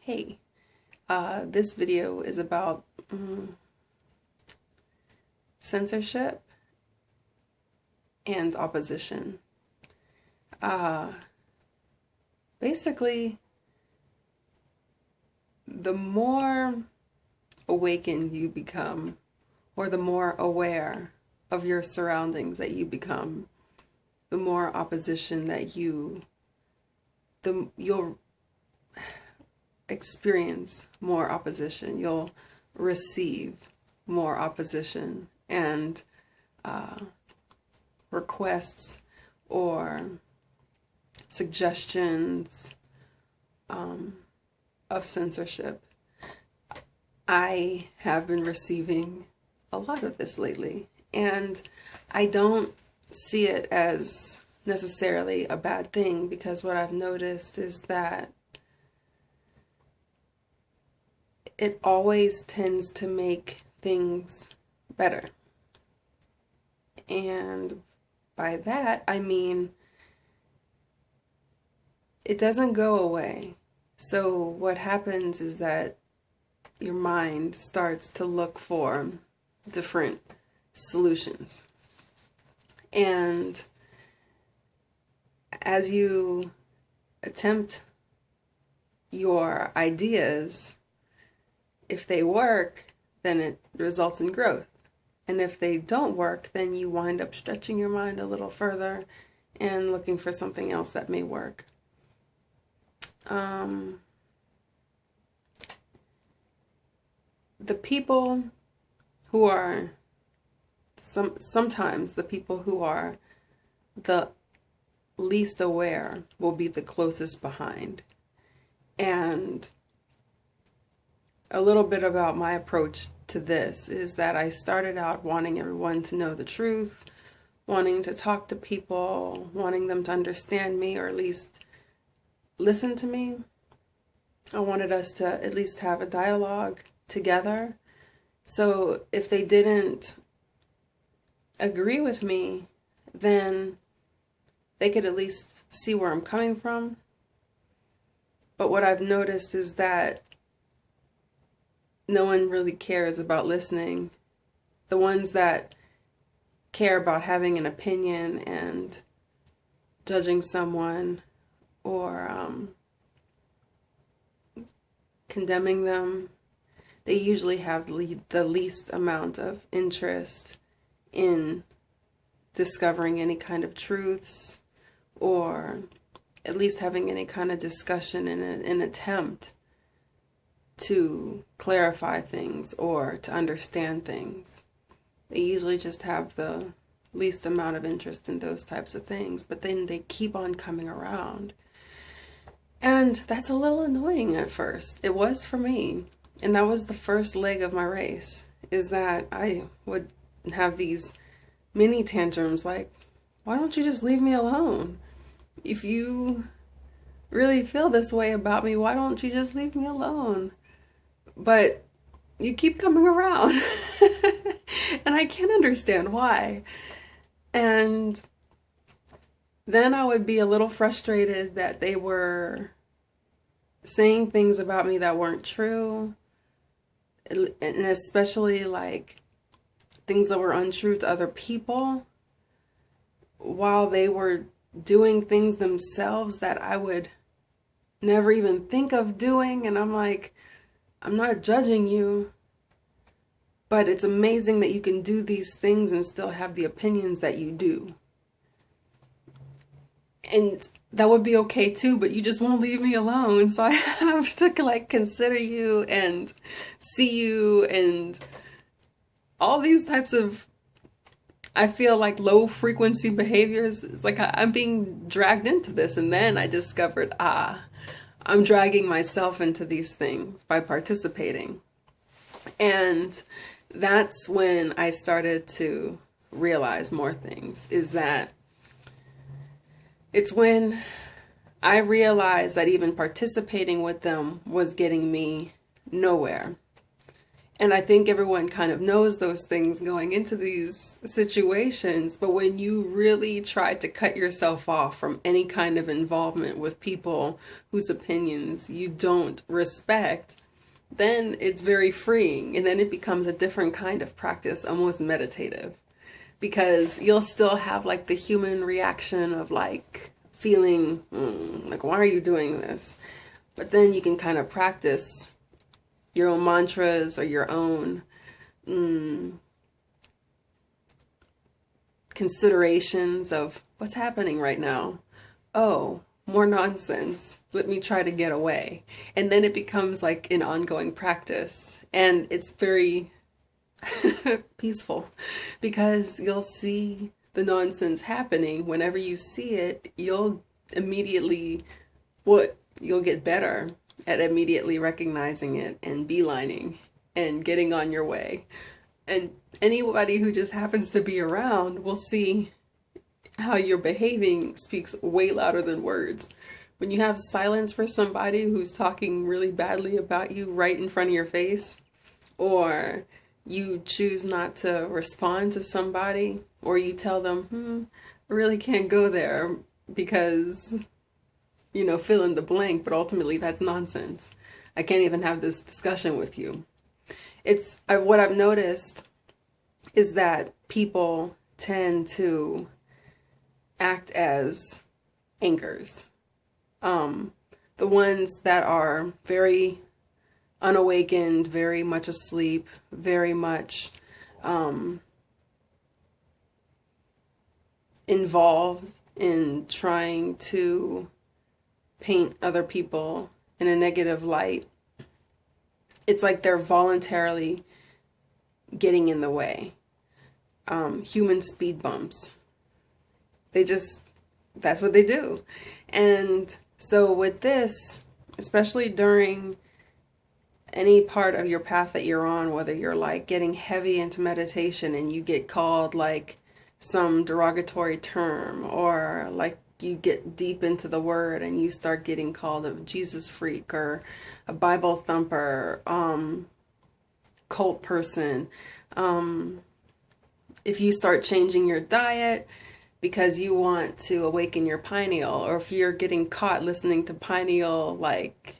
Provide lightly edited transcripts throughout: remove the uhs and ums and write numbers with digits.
Hey, this video is about censorship and opposition. Uh, Basically, the more awakened you become, or the more aware of your surroundings that you become, the more opposition that you'll experience more opposition. You'll receive more opposition and requests or suggestions of censorship. I have been receiving a lot of this lately, and I don't see it as necessarily a bad thing, because what I've noticed is that it always tends to make things better. And by that, I mean it doesn't go away. So what happens is that your mind starts to look for different solutions. And as you attempt your ideas, if they work, then it results in growth. And if they don't work, then you wind up stretching your mind a little further and looking for something else that may work. The people who are sometimes the people who are the least aware will be the closest behind. And a little bit about my approach to this is that I started out wanting everyone to know the truth, wanting to talk to people, wanting them to understand me, or at least listen to me. I wanted us to at least have a dialogue together. So if they didn't agree with me, then they could at least see where I'm coming from. But what I've noticed is that no one really cares about listening. The ones that care about having an opinion and judging someone or condemning them, they usually have the least amount of interest in discovering any kind of truths, or at least having any kind of discussion in an attempt to clarify things or to understand things. They usually just have the least amount of interest in those types of things, but then they keep on coming around. And that's a little annoying at first. It was for me. And that was the first leg of my race, is that I would have these mini tantrums like, why don't you just leave me alone? If you really feel this way about me, why don't you just leave me alone? But you keep coming around. And I can't understand why. And then I would be a little frustrated that they were saying things about me that weren't true. And especially like things that were untrue to other people, while they were doing things themselves that I would never even think of doing. And I'm like, I'm not judging you, but it's amazing that you can do these things and still have the opinions that you do. And that would be okay too, but you just won't leave me alone. So I have to like consider you and see you and all these types of, I feel like, low frequency behaviors. It's like I'm being dragged into this. And then I discovered, I'm dragging myself into these things by participating. And that's when I started to realize more things, is that it's when I realized that even participating with them was getting me nowhere. And I think everyone kind of knows those things going into these situations, but when you really try to cut yourself off from any kind of involvement with people whose opinions you don't respect, then it's very freeing. And then it becomes a different kind of practice, almost meditative, because you'll still have like the human reaction of like feeling like, why are you doing this? But then you can kind of practice your own mantras or your own considerations of what's happening right now. Oh, more nonsense. Let me try to get away. And then it becomes like an ongoing practice. And it's very peaceful, because you'll see the nonsense happening. Whenever you see it, you'll immediately, you'll get better at immediately recognizing it and beelining and getting on your way. And anybody who just happens to be around will see how you're behaving speaks way louder than words. When you have silence for somebody who's talking really badly about you right in front of your face, or you choose not to respond to somebody, or you tell them, I really can't go there because, fill in the blank, but ultimately that's nonsense. I can't even have this discussion with you. What I've noticed is that people tend to act as anchors. The ones that are very unawakened, very much asleep, very much involved in trying to paint other people in a negative light. It's like they're voluntarily getting in the way. Human speed bumps. That's what they do. And so with this, especially during any part of your path that you're on, whether you're like getting heavy into meditation and you get called like some derogatory term, or like you get deep into the word and you start getting called a Jesus freak or a Bible thumper, cult person, if you start changing your diet because you want to awaken your pineal, or if you're getting caught listening to pineal like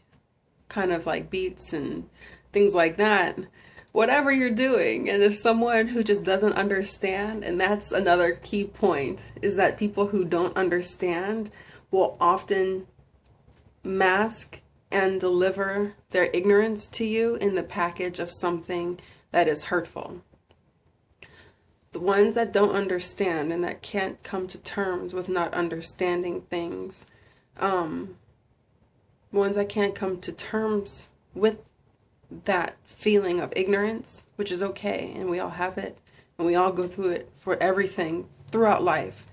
kind of like beats and things like that, whatever you're doing, and if someone who just doesn't understand, and that's another key point, is that people who don't understand will often mask and deliver their ignorance to you in the package of something that is hurtful. The ones that don't understand and that can't come to terms with not understanding things, ones that can't come to terms with that feeling of ignorance, which is okay, and we all have it, and we all go through it for everything throughout life.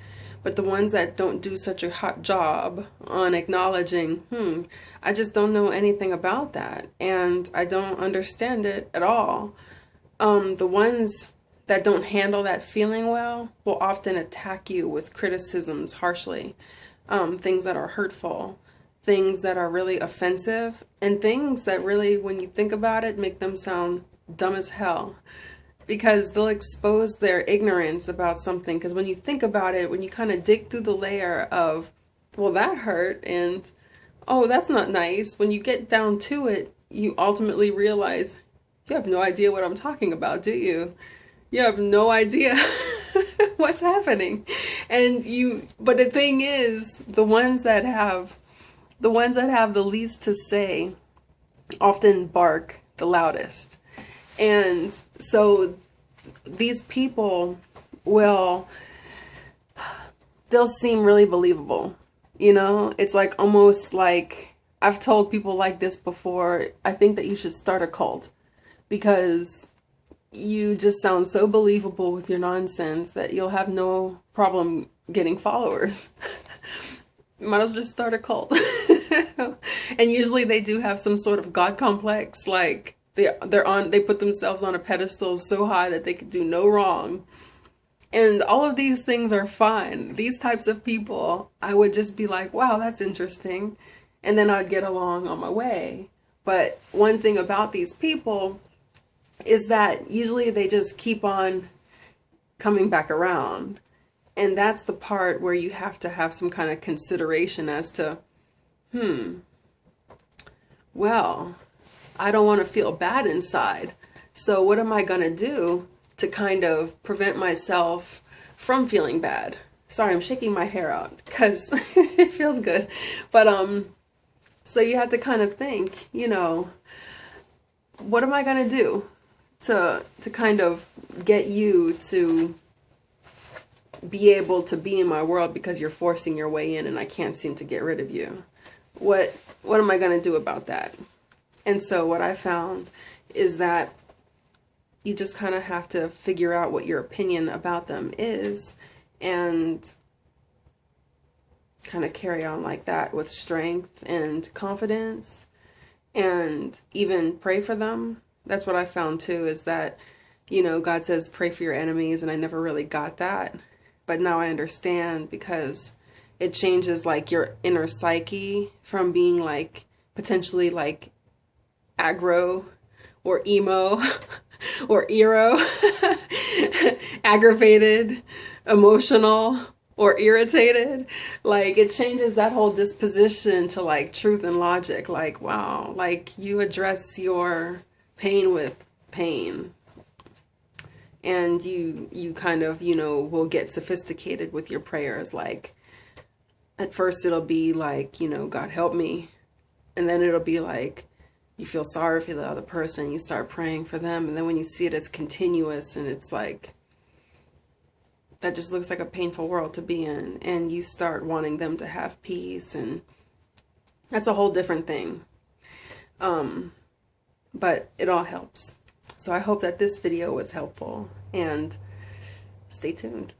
But the ones that don't do such a hot job on acknowledging, I just don't know anything about that, and I don't understand it at all. The ones that don't handle that feeling well will often attack you with criticisms harshly, things that are hurtful, things that are really offensive, and things that really, when you think about it, make them sound dumb as hell, because they'll expose their ignorance about something. Because when you think about it, when you kind of dig through the layer of, well, that hurt, and oh, that's not nice, when you get down to it, you ultimately realize you have no idea what I'm talking about, do you? You have no idea what's happening. But the thing is, the ones that have the least to say often bark the loudest. And so these people they'll seem really believable. It's like almost like, I've told people like this before, I think that you should start a cult, because you just sound so believable with your nonsense that you'll have no problem getting followers. Might as well just start a cult. And usually they do have some sort of God complex, like they put themselves on a pedestal so high that they could do no wrong. And all of these things are fine. These types of people, I would just be like, wow, that's interesting. And then I'd get along on my way. But one thing about these people is that usually they just keep on coming back around. And that's the part where you have to have some kind of consideration as to, well, I don't want to feel bad inside. So what am I going to do to kind of prevent myself from feeling bad? Sorry, I'm shaking my hair out because it feels good. But so you have to kind of think, what am I going to do to kind of get you to be able to be in my world, because you're forcing your way in and I can't seem to get rid of you. What am I going to do about that? And so what I found is that you just kind of have to figure out what your opinion about them is and kind of carry on like that with strength and confidence, and even pray for them. That's what I found too, is that, God says pray for your enemies, and I never really got that. But now I understand, because it changes like your inner psyche from being like potentially like aggro or emo or ero, aggravated, emotional, or irritated. Like it changes that whole disposition to like truth and logic. Like, wow, like you address your pain with pain. And you kind of, will get sophisticated with your prayers. Like, at first it'll be like, God help me. And then it'll be like, you feel sorry for the other person. You start praying for them. And then when you see it as continuous, and it's like, that just looks like a painful world to be in. And you start wanting them to have peace. And that's a whole different thing. But it all helps. So I hope that this video was helpful, and stay tuned.